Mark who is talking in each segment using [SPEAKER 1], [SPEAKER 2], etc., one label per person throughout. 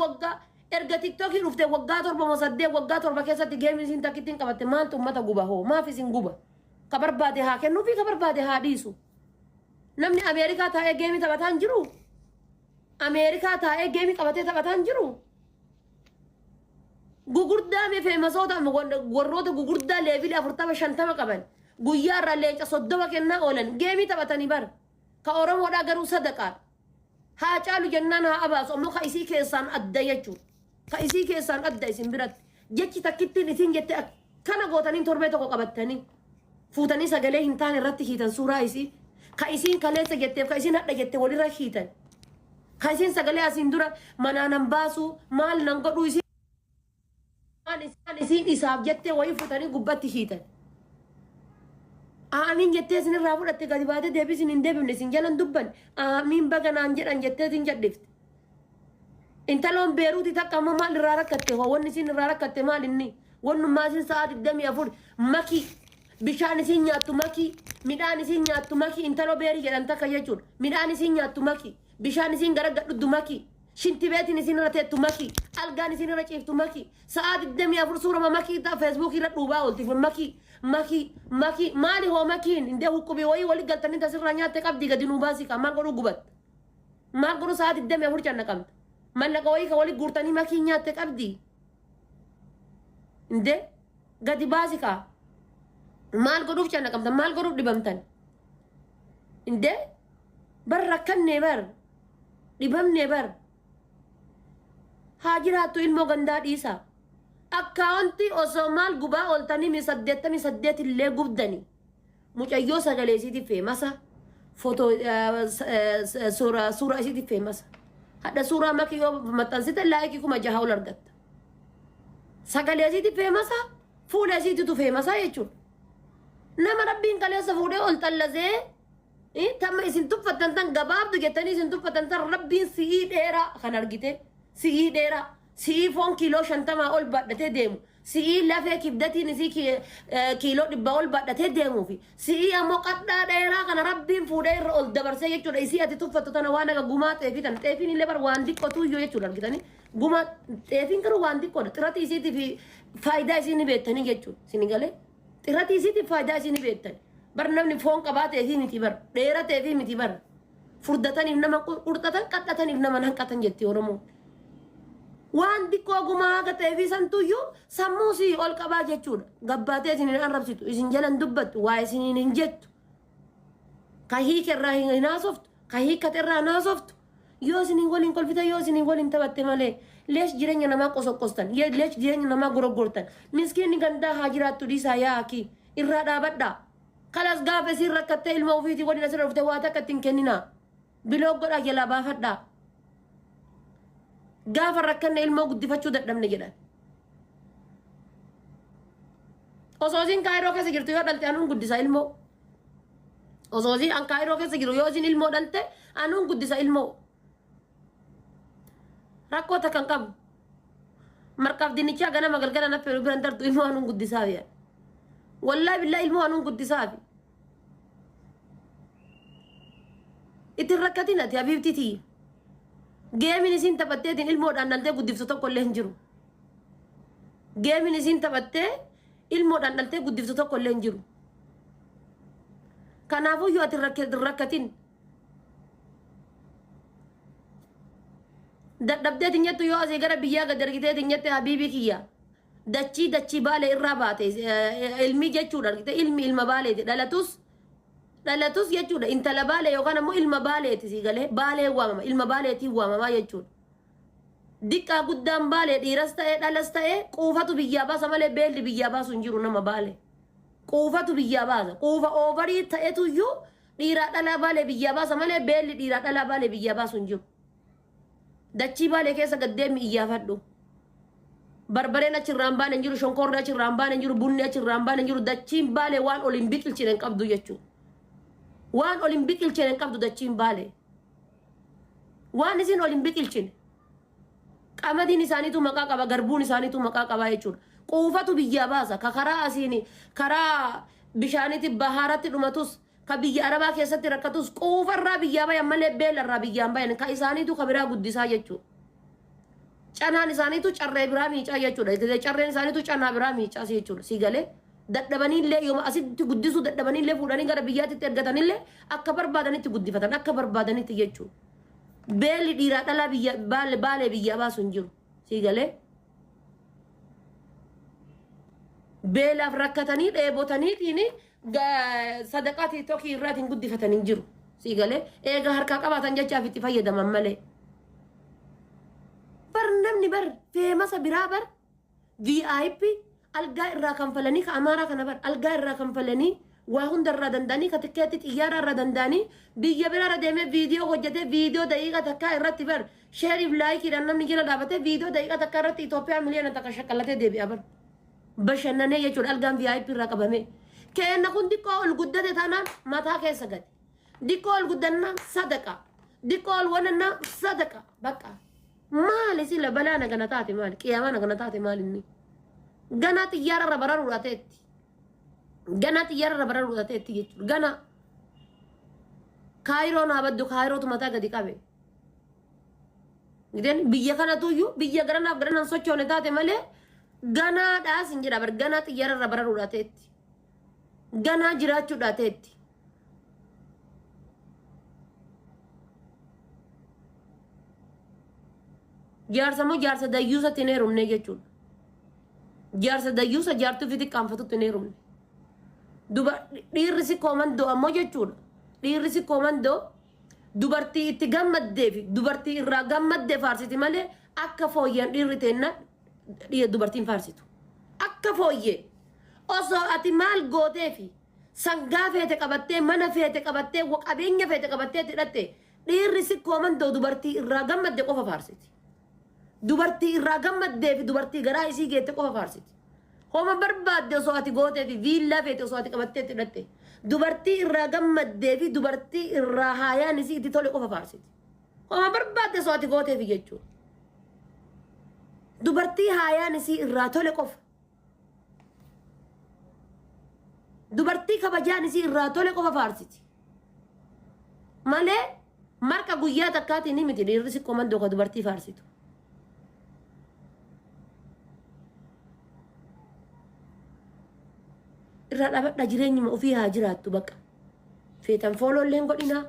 [SPEAKER 1] wagga erga TikTok dhufte waggaa torba mosaddee waggaa torba keessatti geemii isin takittiin qabatte maantu ummata guba hoo maaf isin guba ka barbaade haa kennuu fi ka barbaade haa dhiisu namni Ameerikaa taa'ee geemii taphataan jiru Ameerikaa taa'ee geemii qabatee taphataan jiru gugurdaa mee feemasoota warroota gugurdaa leevili 40-50 qaban guyyaa irraa leenca 30 kennaa oolan geemii taphatanii bar ka Oromoodhaa garuu sadaqaa haa caalu jennaan haa abaasu ammoo ka isii keessaan adda jechuudha ka isii keessaan adda isin biratti jechi takkittiin isin jette akkana gootanii torbee tokko qabattanii fuutanii sagalee hin taane irratti hiitan suuraa isii ka isiin kaleessa jetteef ka isiin hadha jette walirra hiitan ka isiin sagalee asiin dura manaanan baasu maal nan godhu isiin isiin isaaf jettee wayii fuutanii gubbatti hiitan amiin jettee isin irraa fudhatte gadi baatee deebii isin hin deebifne isin jalan dubban amiin baganaan jedhan jettee isin jedhifte intaloon beeruuti takka ammoo maal irraa rakkatte hoo wanni isin irraa rakkatte maal inni wannummaa isin sa'a 24 makii bishaan isin nyaattu makii midhaan isin nyaattu makii intaloo beerii jedhan takka jechuudha midhaan isin nyaattu makii bishaan isin gara gadhuddu makii shinti beetiin isin irra teettu makii algaan isin irra ciiftu makii sa'a 24 suurama makii ta Facebook irra dhuubaa oolti makii maali hoo makiin indee hukkubii wayii wali galtanii tasirraa nyaatte qabdi gadi nuu baasii ka maal godhuu gubatta maal godhuu sa'a 24 canna qabda mallaqa wayii ka wali guurtanii makii nyaatte qabdi indee gadi baasii ka maal godhuuf canna qabda maal godhuuf dhibamtan indee bar rakkannee bar dhibamnee bar haa jiraattu ilmoo gandaa dhiisaa akkaawunti osoo maal gubaa ooltanii 88 illee gubdani mucayyoo sagalee isiitiif feemasa footoo suuraa isiitiif feemasa hadha suuraa makii yoo maxxansite laayikii 6,000 ol argatta sagalee isiitiif feemasa fuula isiititu feemasa jechuudha nama rabbiin kaleessa fuudhee ol xallasee tamma isin tuffattan tan gabaabdu jettanii isin tuffatan tan rabbiin si'ii dheeraa kan argite si'ii dheeraa si'ii foon kiiloo 50 ol baadhatee deemu si'ii lafee kibdatiin isii kiiloo 100 ol baadhatee deemuu fi si'ii ammoo qadhaa dheeraa kana rabbiin fuudhee irra ol dabarsee jechuudha isii ati tuffattu tana waan akka gumaa xeefii tan xeefiin illee bar waan xiqqootu iyyuu jechuudha argitanii gumaa xeefiin garuu waan xiqqoodha xirati isiitiif faayidaa isii ni beektanii jechuudha isin galee xirati isiitiif faayidaa isii ni beektanii bar namni foon qabaateefii miti bar dheerateefii miti bar furdataniif nama qurxatan qaxxataniif nama hanqatan jetti Oromoo waan xiqqoo gumaa akka ta'eefii santuyyuu sammuu sii ol qabaa jechuudha gabbaatee isin hin arrabsitu isin jalan dubbattu waa isin hin jettu ka hiikerraa hin haasoftu ka hiikkaterraa hin haasoftu yoo isin waliin kolfita yoo isin waliin taphatte malee lees jireenya namaa qosoqqostan lees jireenya namaa goroggortan miskiinni gandaa haa jiraattu dhiisaa yaa akii irraa dhaabadhaa kalas gaafa isin rakkattee ilma ofiitii waliin asirra dhufte waa takka ittiin kenninaa biloo godhaa jalaa baafadhaa gaafa rakkanne ilmoo guddifachuu dadhabne jedhan osoo isin kaayiroo keessa jirtu yoo dhalte anuun guddisa ilmoo osoo isin an kaayiroo keessa jiru yoo isin ilmoo dhalte anuun guddisa ilmoo rakkoo takka hin qabu marqaaf dinnichaa ganama galgala na feeru biran dartu ilmoo anuun guddisaa biya wallahi billahi ilmoo anuun guddisaa bi itin rakkatin ati habiibtitii geemin isin taphatteetiin ilmoodhaan dhaltee guddiftu tokko illee hin jiru geemin isin taphattee ilmoodhaan dhaltee guddiftu tokko illee hin jiru kanaafuu yoo ati rakkatin dadhabdeetiin jettu yoo asii gara biyyaa gad argiteetiin jette habiibii kiyya dachii baalee irraa baate ilmi jechuudha argite ilmi ilma baaleeti dhalatus jechuudha intala baalee yookaan ammoo ilma baaleeti si galee baalee waamama ilma baaleetii waamamaa jechuudha diqqaa guddaan baalee dhiiras ta'ee dhalas ta'ee quufatu biyyaa baasa malee beelli biyyaa baasu hin jiru nama baalee quufatu biyyaa baasa quufa oovarii ta'etu iyyuu dhiiraa dhalaa baalee biyyaa baasa malee beelli dhiiraa dhalaa baalee biyyaa baasu hin jiru dachii baalee keessa gaddeemmi iyyaafadhu barbareen achirraan baane hin jiru shonkoorri achirraan baane hin jiru bunni achirraan baane hin jiru dachiin baalee waan ol hin biqilchine hin qabdu jechuudha waan ol hin biqilchine hin qabdu dachiin baalee waan isin ol hin biqilchine qamadiin isaaniitu maqaa qaba garbuun isaaniitu maqaa qaba jechuudha quufatu biyyaa baasa ka karaa asiin karaa bishaaniitti bahaaratti dhumatus ka biyya arabaa keessatti rakkatus quufarraa biyyaa bayan malee beelarraa biyyaan bayan ka isaaniitu ka biraa guddisaa jechuudha canaan isaaniitu carree biraa miicaa jechuudha. Carreen isaaniitu canaa biraa miicaa jechuudha. Si galee dadhabanillee yooma asitti guddisuu dadhabanillee fuudhanii gara biyyaatti ergatanillee akka barbaadanitti guddifatan akka barbaadanitti jechuudha. Beelli dhiiraa dhalaa biyya baalee biyyaa baasu hin jiru. Si galee beelaaf rakkatanii dheebotaniitiin sadaqaa tiktokii irraatiin guddifatanii hin jiru. Si galee eega harkaa qabaatan jechaaf itti fayyadaman malee. Bar namni bar feemasa biraa bar VIP algaa irraa kanfalanii ka amaaraa kana bar algaa irraa kanfalanii waa hunda irraa danda'anii ka tikkeetti xiyyaara irraa danda'anii biyya biraarra deemee viidiyoo hojjetee viidiyoo daqiiqa takkaa irratti bar sheeriif laayikiidhaan namni jala dhaabatee viidiyoo daqiiqa takkaa irratti Itoophiyaa miliyoona takka shaqqallatee deebi'a bar bashannanee jechuudha algaan VIP irraa qabame keenna kun diqqoo ol guddate taanaan mataa keessa gadi diqqoo ol guddannaan sadaqa diqqoo ol wanannaa sadaqa bakka maali sila balaana gana taate maali qiyaamaana gana taate maali inni gana xiyyaara irra bararuudha ta'etti gana xiyyaara irra bararuudha ta'etti jechuudha gana kaayiroo naa baddu kaayirootu mataa gadi qabe gideen biyya kanatuyyuu biyya garanaaf garanaan sochoone taate malee ganaadhaas hin jedha bar ganaa xiyyaara irra bararuudha ta'etti ganaa jiraachuudha ta'etti jaarsa moo jaarsa dayyuusa tinee rumne jechuudha. Jaarsa dayyuusa jaartuu fi xiqqaanfatu tinee rumne. Duba dhiirri si koomandoo ammoo jechuudha. Dhiirri si koomandoo dubartii itti gammaddee fi dubartii irraa gammaddee faarsiti malee akka fooyyeen dhiirri teenna dubartiin faarsitu. Akka fooyyee osoo ati maal gootee fi sangaa feete qabattee mana feete qabattee qabeenya feete qabattee hidhatte dhiirri si koomandoo dubartii irraa gammaddee qofa faarsiti. Dubartii irraa gammaddee fi dubartii garaa isii geette qofa faarsiti. Homa barbaadde osoo ati gootee fi viillaa feete osoo ati qabattee hidhatte dubartii irraa gammaddee fi dubartii irraa haayaan isii itti tole qofa faarsiti. Homa barbaadde osoo ati gootee fi jechuudha. Dubartii haayaan isii irraa tole qofa. Dubartii kabajaan isii irraa tole qofa faarsiti. Malee marqa guyyaa takkaatiin ni miti dhiirri si komandoo ka dubartii faarsitu. Irraa dhabadha jireenyuma ofii haa jiraattu bakka. Feetan fooloollee hin godhinaa.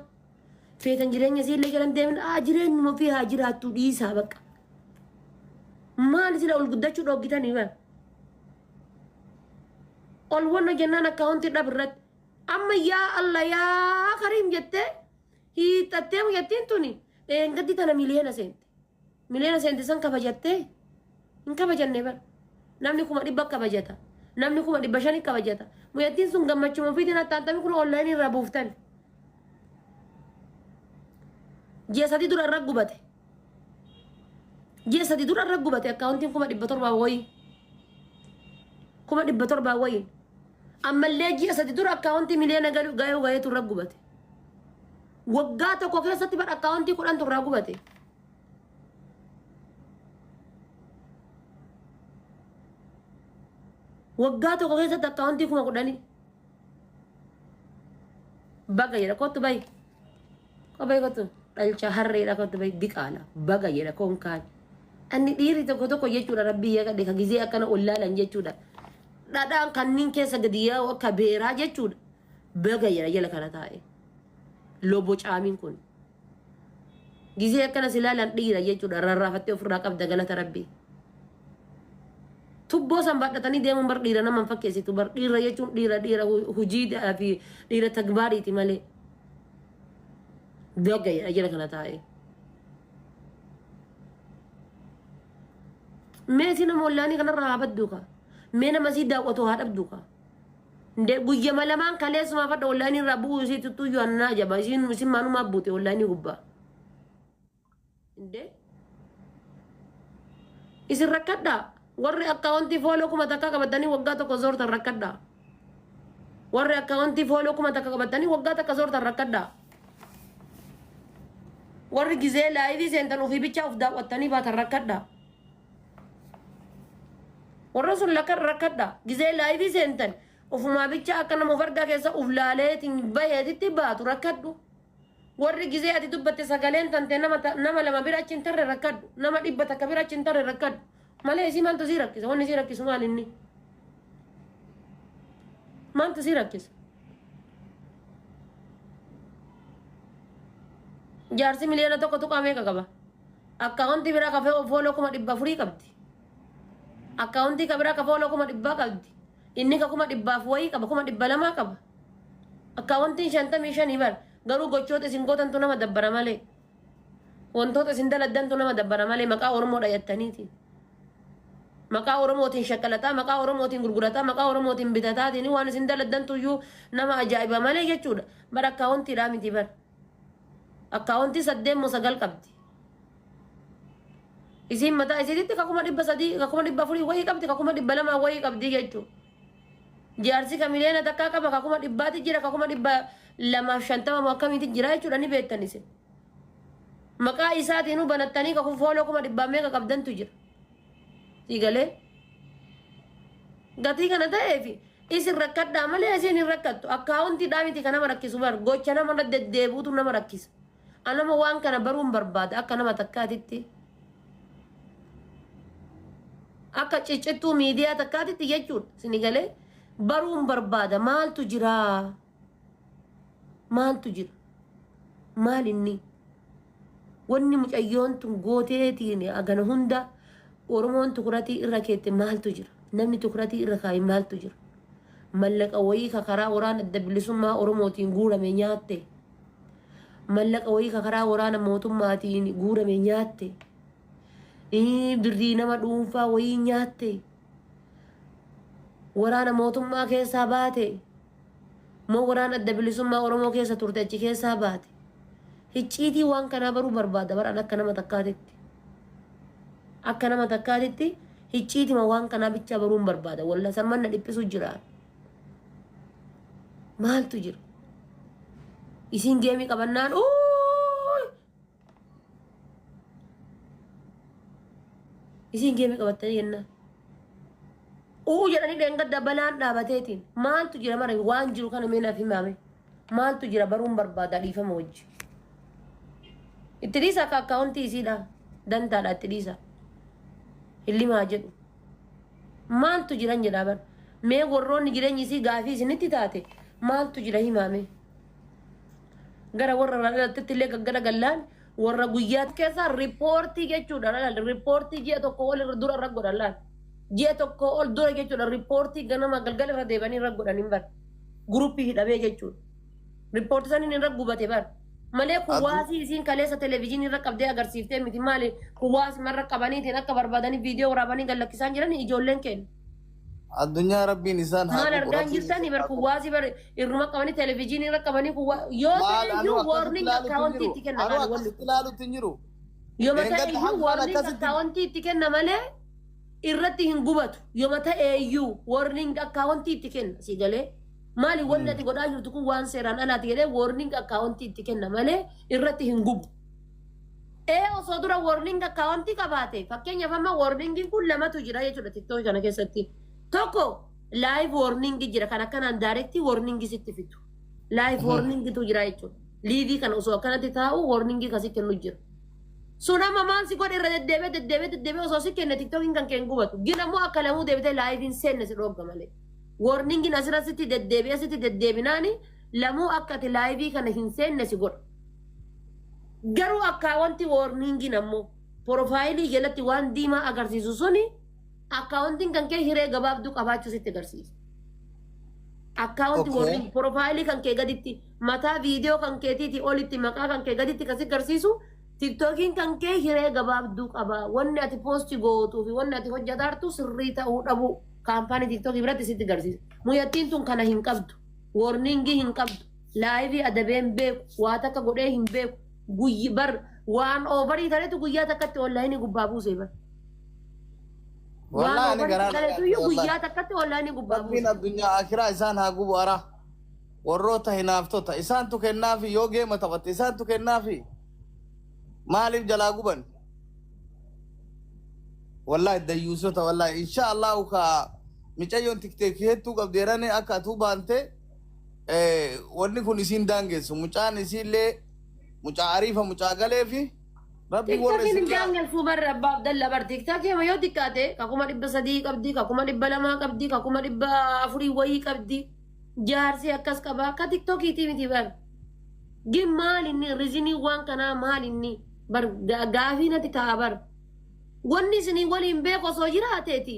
[SPEAKER 1] Feetan jireenya isiillee jalan deemna jireenyuma ofii haa jiraattu dhiisaa bakka. Maali sila ol guddachuu dhoggitanii bara. Ol wanna jennaan akkaawuntii dhabirratti. Amma yaa Allah yaa Kariim jettee hiixattee muyyattiin tuni gaddi tana miliyoona seente. Miliyoona seente san kabajattee hin kabajanne bara. Namni 100 kabajata. Namni 500 kabajata. Muyyattiin sun gammachuma ofiitiin attaantamii kun onlaayinii irraa buuftan. Ji'a 3 dura irra gubate. Ji'a 3 dura irra gubate akkaawuntiin 700 wayii. 700 wayii. Ammallee ji'a 3 dura akkaawuntii miliyoona gaheetu irra gubate. Waggaa tokko keessatti bara akkaawuntii 10 irraa gubate. Waggaa tokko keessatti akkaawuntii 10,000. Baga jedha kottu bayi. Kophee kottu dhalcha harreedha kottu bayi diqaala. Baga jedha konkaan. Anni dhiirri tokko jechuudha rabbii yaa kadhe ka gizee akkana ollaalan jechuudha. Dhadhaan kanniin keessa gadi yaa'u akka beeraa jechuudha. Baga jedha jala kana taa'e. Lobo caamiin kun. Gizee akkana silaalan dhiira jechuudha rarraafattee ofirraa qabda galata rabbii. Tubboo san baadhatanii deemuun bar dhiira naman fakkeessitu bar dhiira jechuun dhiira hujii fi dhiira tagbaariiti malee. Baga jedha jala kana taa'e. Mee si nama ollaanii kanarraa haa baddu ka. Mee nama sii daawwatu haa dhabdu ka. Guyyama lamaan kaleessumaa fadha ollaanii irraa bu'uu isii tuttuyyuu annaa jaba. Isin maanumaa buute ollaanii gubbaa. Isin rakkadhaa. Warri akkaawuntii fooloo kuma takka qabatanii waggaa tokko zoortan rakkadhaa. Warri akkaawuntii fooloo kuma takka qabatanii waggaa takka zoortan rakkadhaa. Warri gizee laayivii seentan ofii bichaa of daawwattanii baatan rakkadhaa. Warra sun rakkadhaa. Gizee laayivii seentan ofumaa bichaa akka nama of argaa keessa uf laaleetiin baheetitti baatu rakkadhu. warri gizee ati dubbatte sagaleen tante nama lama bira achi hin tarre rakkadhu nama dhibba takka bira achi hin tarre rakkadhu malee isii maaltu sii rakkisa wanni sii rakkisu maal inni maaltu sii rakkisa jaarsi miliyoona tokko tuqaa meeqa qaba akkaawuntii biraa kafee fooloo 400 qabdi akkaawuntii ka biraa ka fooloo 100 qabdi inni ka 100 wayii qaba 200 qaba akkaawuntiin 55 bar garuu gochoota isin gootantu nama dabbara malee wantoota isin daladdantu nama dabbara malee maqaa oromoo dhayattaniiti maqaa oromootiin shakkalataa maqaa oromootiin gurgurataa maqaa oromootiin bitataatiin waan isin daladdantu iyyuu nama ajaa'iba malee jechuudha bara akkaawuntiidhaa miti bar akkaawuntii 8 qabdi isin mataa isiitti ka 300 ka 400 wayii qabdi ka 200 wayii qabdi jechuudha jaarsi ka miliyoona takkaa qaba ka 100 jira ka 250 akkamitti jira jechuudha ni beektan isin maqaa isaatiin banattanii ka fooloo 100 meeqa qabdantu jira sigalee gatii kana ta'eefi isin rakkadhaa malee isin hin rakkattu akkaawuntii dhaamiti ka nama rakkisu bar gocha nama deddeebuutu nama rakkisa anama waan kana baruun barbaada akka nama takkaatitti akka ciccittuu miidiyaa takkaatitti jechuudha sinigalee baruun barbaada maaltu jira maal inni wanni mucayyoon tun gooteetiin agana hunda oromoon tukuratii irra keette maaltu jira namni tukuratii irra kaayi maaltu jira mallaqa wayii ka karaa waraana adda bilisummaa oromootiin guurame nyaatte mallaqa wayii ka karaa waraana mootummaatiin guurame nyaatte birrii nama dhuunfaa wayii nyaatte waraana mootummaa keessaa baate moo waraana adda bilisummaa oromoo keessa turte achi keessaa baate hicciitii waan kanaa baruu barbaada baran akka nama takkaatitti hicciitima waan kanaa bichaa baruun barbaada walla sammanna dhiphisu jiraan maaltu jira isin geemii qabannaan isin geemii qabattanii jennaan jedhanii dheengadda balaan dhaabateetiin maaltu jira mara waan jiru kana meenaaf himaame maaltu jira baruun barbaada dhiifama wajji itti dhiisa akka akkaawuntii isiidha dantaadha itti dhiisa hillimaa jedhu maaltu jiran jedhaa bar mee warroonni jireenyi isii gaafii isinitti taate maaltu jira himaame gara warra dhalattitti illee gaggara gallaan warra guyyaat keessaa riippoortii jechuudha riippoortii ji'a tokko ol dura irra godhan laal ji'a tokko ol dura jechuudha riippoortii ganama galgala irra deebanii irra godhan hin bar guruppii hidhamee jechuudha riippoortii saniin irra gubate bar malee kuwaasii isiin kaleessa televezyiinii irra qabdee agarsiiftee miti maali kuwaasi marra qabaniitiin akka barbaadanii viidiyoo waraabanii gallakkisaan jiran ijoolleen kennu.
[SPEAKER 2] Addunyaa rabbiin isaan
[SPEAKER 1] maal argaan jirtanii bar kuwaasii bar irruma qabanii televezyiinii irra qabanii yoo ta'eyyuu warning akkaawuntii itti kenna maali walli. Yoo ta'eyyuu warning akkaawuntii itti kenna malee irratti hin gubatu yoo ta'eyyuu warning akkaawuntii itti kenna si galee. maali wanni ati godhaa jirtu kun waan seeraan alaati jedhee warning akkaawuntii itti kenna malee irratti hin gubu. Osoo dura warning akkaawuntii qabaate fakkeenyaaf amma warningiin kun lamatu jira jechuudha TikTok kana keessatti. Tokko live warning jira kan akkanaan direct warning sitti fitu. Live warning tu jira jechuudha. Liivii kana osoo akkanatti taa'u warning kasi kennu jira. Sunama maan si godhe irra deddeebee osoo si kenne TikTokiin kan keen gubatu. Gina moo akka lamuu deebitee livein seenne si dhogga malee. Warning asirratti deddeebinaani lamuu akka ati live kana hin seenne si godha. Garuu akkaawuntii warning ammoo profaayilii jalatti waan diimaa agarsiisu suni akkaawuntiin kan kee hiree gabaabduu qabaachuu sitti agarsiisa. Akkaawuntii warning profaayilii kan kee gaditti mataa viidiyoo kan keetiiti olitti maqaa kan kee gaditti kasi agarsiisu TikTokiin kan kee hiree gabaabduu qaba. Wanni ati poosti gootuu fi wanni ati hojjetaartu sirrii ta'uu dhabu. Kaampaanii TikTok biratti sitti agarsiisa. Muyyattiin tun kana hin qabdu. Warningii hin qabdu. Laayivii adabeen beeku. Waa takka godhee hin beeku. Guyyi bar waan oovarii tareetu guyyaa takkatti onlaayinii gubbaa buusee bar. Waan oovarii tareetu guyyaa takkatti onlaayinii gubbaa buusee.
[SPEAKER 2] Rabbiin addunyaa akiraa isaan haa gubu ara. Warroota hinaaftota isaantu kennaafi yoo geema taphatte isaantu kennaafi. Maaliif jalaa guban? Wallahi dayyuusota wallahi inshallah ka micayyoon TikTok hedduu qabdeerane akka atuu baante wanni kun isiin daangessu mucaan isiillee mucaa ariifa mucaa galee fi rabbi
[SPEAKER 1] TikTok
[SPEAKER 2] warra
[SPEAKER 1] ini
[SPEAKER 2] isin
[SPEAKER 1] jangan fubar Abba Abdallah bar TikTok ya mayo dikate kakuma dibba sadii qabdi kakuma dibba lama qabdi kakuma dibba afurii wayii qabdi jaarsi akkas qaba ka TikTok iti miti bar gim maal inni rizini waan kana maal inni bar gaafii nati ta'a bar wanni isinii waliin beeku osoo jiraateeti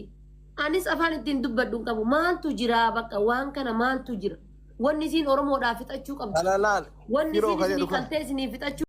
[SPEAKER 1] anis afaan ittiin dubbadhu qabu maaltu jira bakka waan kana maaltu jira wanni isin oromoodhaa fixachuu qabdu
[SPEAKER 2] alalaan
[SPEAKER 1] wanni
[SPEAKER 2] yeroo
[SPEAKER 1] isin
[SPEAKER 2] kajedhu
[SPEAKER 1] isinii kaltee isinii fixachuu